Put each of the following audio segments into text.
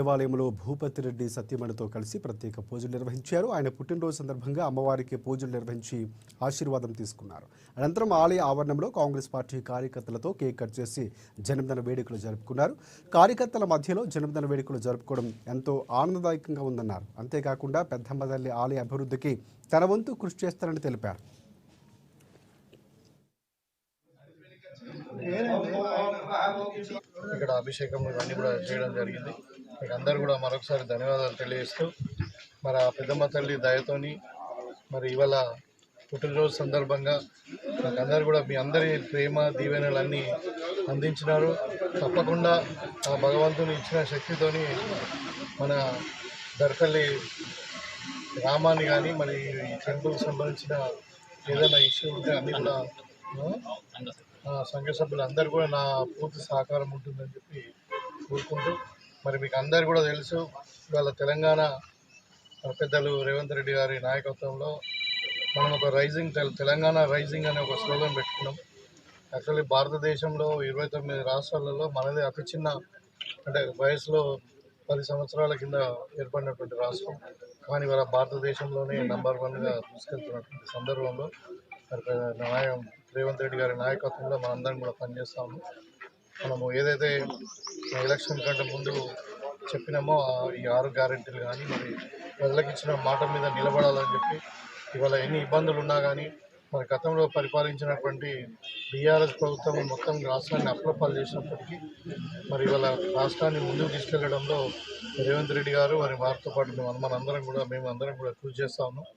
దేవాలయంలో భూపతి రెడ్డి సత్యమణితో కలిసి ప్రత్యేక పూజలు నిర్వహించారు. ఆయన పుట్టినరోజు సందర్భంగా అమ్మవారికి పూజలు నిర్వహించి ఆశీర్వాదం తీసుకున్నారు. అనంతరం ఆలయ ఆవరణంలో కాంగ్రెస్ పార్టీ కార్యకర్తలతో కేక్ కట్ చేసి జన్మదిన వేడుకలు జరుపుకున్నారు. కార్యకర్తల మధ్యలో జన్మదిన వేడుకలు జరుపుకోవడం ఎంతో ఆనందదాయకంగా ఉందన్నారు. అంతేకాకుండా పెద్దమ్మ తల్లి ఆలయ అభివృద్ధికి తన వంతు కృషి చేస్తారని తెలిపారు. ఇక్కడ అభిషేకం ఇవన్నీ కూడా చేయడం జరిగింది. మీకు అందరూ కూడా మరొకసారి ధన్యవాదాలు తెలియజేస్తూ మరి ఆ పెద్దమ్మ తల్లి దయతోని మరి ఇవాళ పుట్టినరోజు సందర్భంగా నాకు అందరూ కూడా మీ అందరి ప్రేమ దీవెనలన్నీ అందించినారు. తప్పకుండా ఆ భగవంతుని ఇచ్చిన శక్తితోని మన దర్పల్లి గ్రామాన్ని కానీ మరి ఈ టెంపుల్కి సంబంధించిన ఏదైనా ఇష్యూ ఉంటే అన్నీ కూడా సంఘ సభ్యులు అందరూ కూడా నా పూర్తి సహకారం ఉంటుందని చెప్పి కోరుకుంటూ మరి మీకు అందరు కూడా తెలుసు ఇవాళ తెలంగాణ పెద్దలు రేవంత్ రెడ్డి గారి నాయకత్వంలో మనం ఒక తెలంగాణ రైజింగ్ అనే ఒక స్లోగన్ పెట్టుకున్నాం. యాక్చువల్లీ భారతదేశంలో 29 రాష్ట్రాలలో మనది అతి చిన్న అంటే వయసులో 10 సంవత్సరాల కింద ఏర్పడినటువంటి రాష్ట్రం. కానీ ఇవాళ భారతదేశంలోనే నంబర్ 1గా తీసుకెళ్తున్నటువంటి సందర్భంలో రేవంత్ రెడ్డి గారి నాయకత్వంలో మనందరం కూడా పనిచేస్తాము. మనము ఏదైతే ఎలక్షన్ కంటే ముందు చెప్పినామో ఈ 6 గ్యారెంటీలు కానీ మరి ప్రజలకు ఇచ్చిన మాట మీద నిలబడాలని చెప్పి ఇవాళ ఎన్ని ఇబ్బందులు ఉన్నా కానీ మరి గతంలో పరిపాలించినటువంటి బీఆర్ఎస్ ప్రభుత్వం మొత్తం రాష్ట్రాన్ని అప్రపాలు చేసినప్పటికీ మరి ఇవాళ రాష్ట్రాన్ని ముందుకు తీసుకెళ్లడంలో రేవంత్ రెడ్డి గారు మరి వారితో పాటు మేము అందరం కూడా కృషి చేస్తా ఉన్నాం.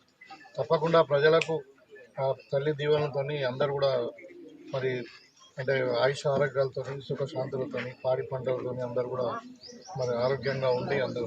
తప్పకుండా ప్రజలకు తల్లి దీవెనలతో అందరూ కూడా మరి అంటే ఆయుష ఆరోగ్యాలతో సుఖశాంతులతో పాడి పంటలతో అందరూ కూడా మరి ఆరోగ్యంగా ఉండి అందరూ